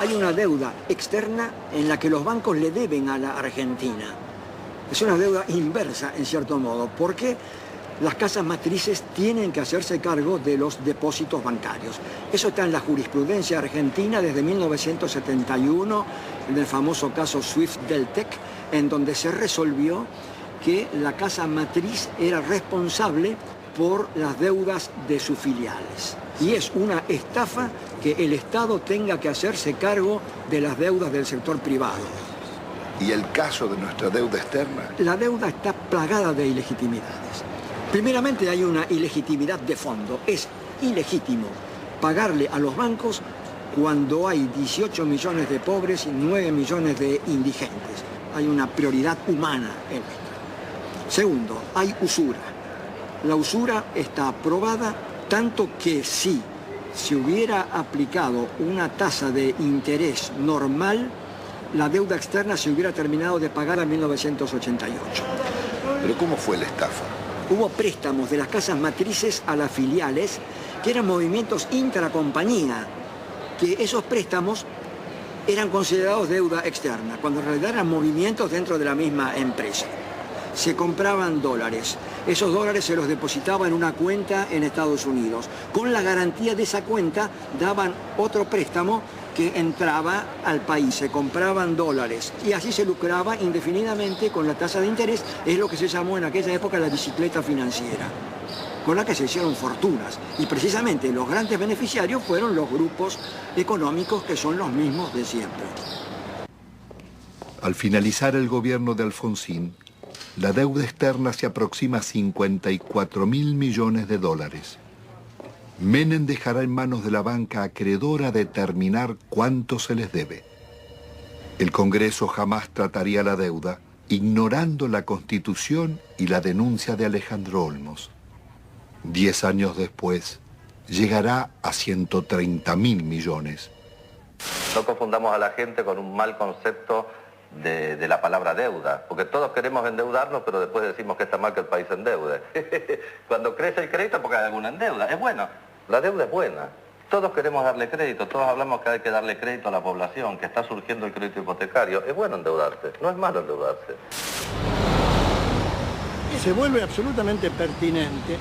hay una deuda externa en la que los bancos le deben a la Argentina. Es una deuda inversa, en cierto modo, porque las casas matrices tienen que hacerse cargo de los depósitos bancarios. Eso está en la jurisprudencia argentina desde 1971, en el famoso caso Swift-Deltec, en donde se resolvió que la casa matriz era responsable por las deudas de sus filiales. Y es una estafa que el Estado tenga que hacerse cargo de las deudas del sector privado. ¿Y el caso de nuestra deuda externa? La deuda está plagada de ilegitimidades. Primeramente hay una ilegitimidad de fondo. Es ilegítimo pagarle a los bancos cuando hay 18 millones de pobres y 9 millones de indigentes. Hay una prioridad humana en esto. Segundo, hay usura. La usura está aprobada tanto que si se hubiera aplicado una tasa de interés normal, la deuda externa se hubiera terminado de pagar en 1988. ¿Pero cómo fue la estafa? Hubo préstamos de las casas matrices a las filiales, que eran movimientos intracompañía, que esos préstamos eran considerados deuda externa, cuando en realidad eran movimientos dentro de la misma empresa. Se compraban dólares. Esos dólares se los depositaba en una cuenta en Estados Unidos. Con la garantía de esa cuenta daban otro préstamo que entraba al país. Se compraban dólares y así se lucraba indefinidamente con la tasa de interés. Es lo que se llamó en aquella época la bicicleta financiera, con la que se hicieron fortunas. Y precisamente los grandes beneficiarios fueron los grupos económicos que son los mismos de siempre. Al finalizar el gobierno de Alfonsín, la deuda externa se aproxima a 54.000 millones de dólares. Menem dejará en manos de la banca acreedora determinar cuánto se les debe. El Congreso jamás trataría la deuda, ignorando la Constitución y la denuncia de Alejandro Olmos. 10 años después, llegará a 130.000 millones. No confundamos a la gente con un mal concepto de la palabra deuda, porque todos queremos endeudarnos, pero después decimos que está mal que el país se endeude. Cuando crece el crédito porque hay alguna deuda, es bueno, la deuda es buena. Todos queremos darle crédito, todos hablamos que hay que darle crédito a la población, que está surgiendo el crédito hipotecario. Es bueno endeudarse, no es malo endeudarse. Se vuelve absolutamente pertinente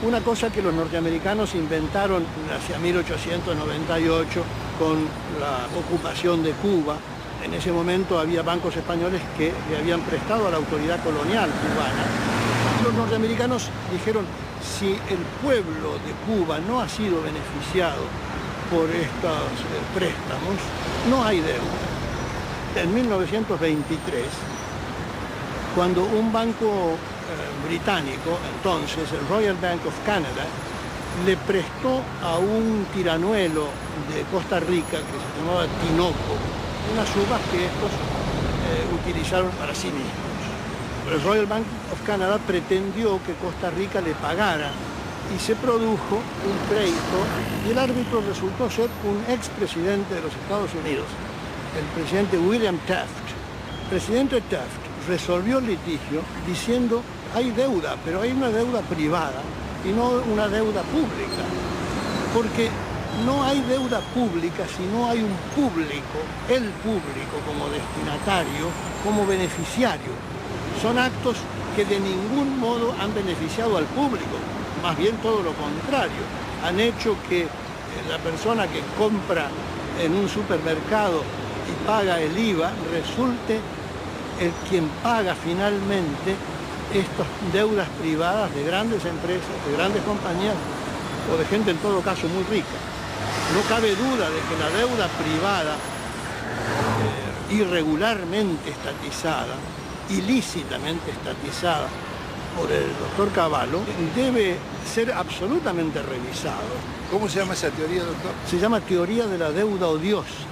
una cosa que los norteamericanos inventaron hacia 1898 con la ocupación de Cuba. En ese momento había bancos españoles que le habían prestado a la autoridad colonial cubana. Los norteamericanos dijeron, si el pueblo de Cuba no ha sido beneficiado por estos préstamos, no hay deuda. En 1923, cuando un banco británico, entonces el Royal Bank of Canada, le prestó a un tiranuelo de Costa Rica que se llamaba Tinoco, unas uvas que estos utilizaron para sí mismos. El Royal Bank of Canada pretendió que Costa Rica le pagara y se produjo un pleito y el árbitro resultó ser un expresidente de los Estados Unidos, el presidente William Taft. El presidente Taft resolvió el litigio diciendo hay deuda, pero hay una deuda privada y no una deuda pública, porque no hay deuda pública si no hay un público, el público como destinatario, como beneficiario. Son actos que de ningún modo han beneficiado al público, más bien todo lo contrario. Han hecho que la persona que compra en un supermercado y paga el IVA resulte el quien paga finalmente estas deudas privadas de grandes empresas, de grandes compañías o de gente en todo caso muy rica. No cabe duda de que la deuda privada irregularmente estatizada, ilícitamente estatizada por el doctor Cavallo, debe ser absolutamente revisado. ¿Cómo se llama esa teoría, doctor? Se llama teoría de la deuda odiosa.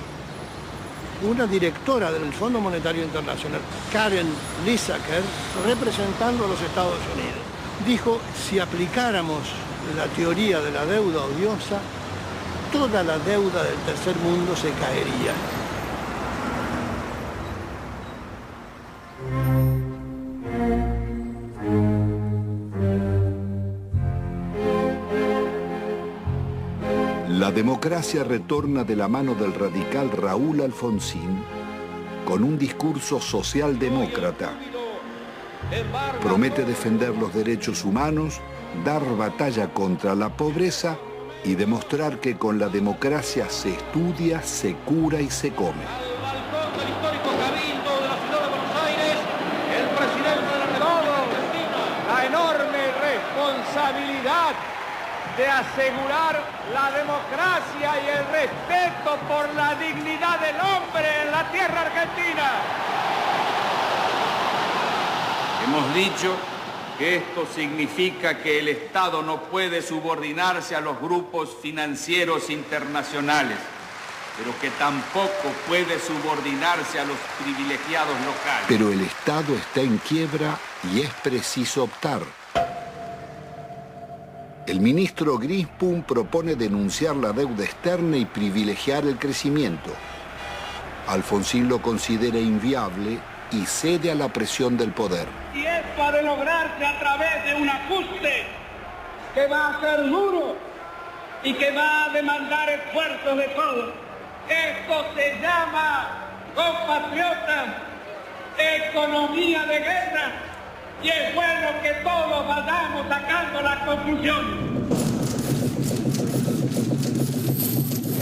Una directora del Fondo Monetario Internacional, Karen Lissaker, representando a los Estados Unidos, dijo, si aplicáramos la teoría de la deuda odiosa, toda la deuda del tercer mundo se caería. La democracia democracia retorna de la mano del radical Raúl Alfonsín con un discurso socialdemócrata. Promete defender los derechos humanos, dar batalla contra la pobreza y demostrar que con la democracia se estudia, se cura y se come. Al balcón del histórico Cabildo de la ciudad de Buenos Aires, el presidente de la República, la enorme responsabilidad de asegurar la democracia y el respeto por la dignidad del hombre en la tierra argentina. Hemos dicho que esto significa que el Estado no puede subordinarse a los grupos financieros internacionales, pero que tampoco puede subordinarse a los privilegiados locales. Pero el Estado está en quiebra y es preciso optar. El ministro Grispum propone denunciar la deuda externa y privilegiar el crecimiento. Alfonsín lo considera inviable y cede a la presión del poder. Y esto ha de lograrse a través de un ajuste que va a ser duro y que va a demandar esfuerzos de todos. Esto se llama, compatriotas, economía de guerra. Y es bueno que todos vayamos sacando las conclusiones.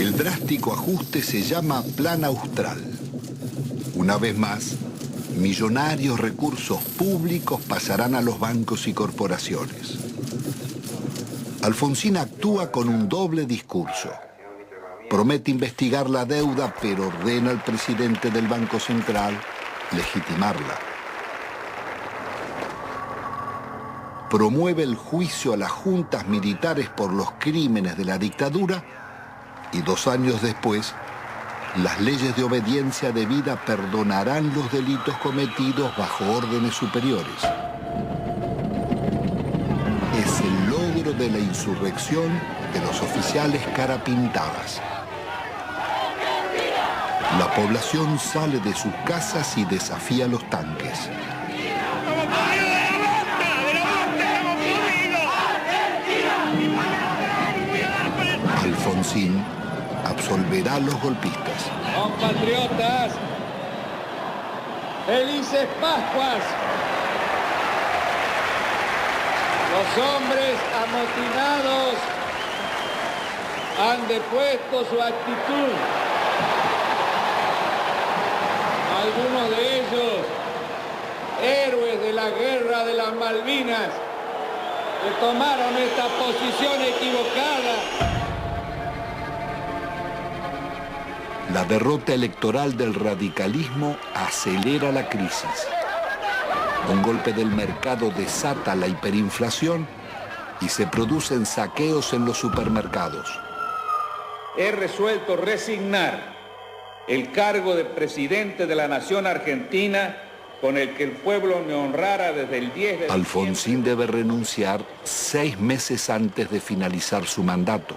El drástico ajuste se llama Plan Austral. Una vez más, millonarios recursos públicos pasarán a los bancos y corporaciones. Alfonsín actúa con un doble discurso. Promete investigar la deuda, pero ordena al presidente del Banco Central legitimarla. Promueve el juicio a las juntas militares por los crímenes de la dictadura y 2 años después, las leyes de obediencia debida perdonarán los delitos cometidos bajo órdenes superiores. Es el logro de la insurrección de los oficiales carapintadas. La población sale de sus casas y desafía los tanques. Alfonsín absolverá a los golpistas. Compatriotas, felices Pascuas. Los hombres amotinados han depuesto su actitud. Algunos de ellos, héroes de la guerra de las Malvinas, que tomaron esta posición equivocada. La derrota electoral del radicalismo acelera la crisis. Un golpe del mercado desata la hiperinflación y se producen saqueos en los supermercados. He resuelto resignar el cargo de presidente de la nación argentina con el que el pueblo me honrara desde el 10 de Alfonsín debe renunciar 6 meses antes de finalizar su mandato.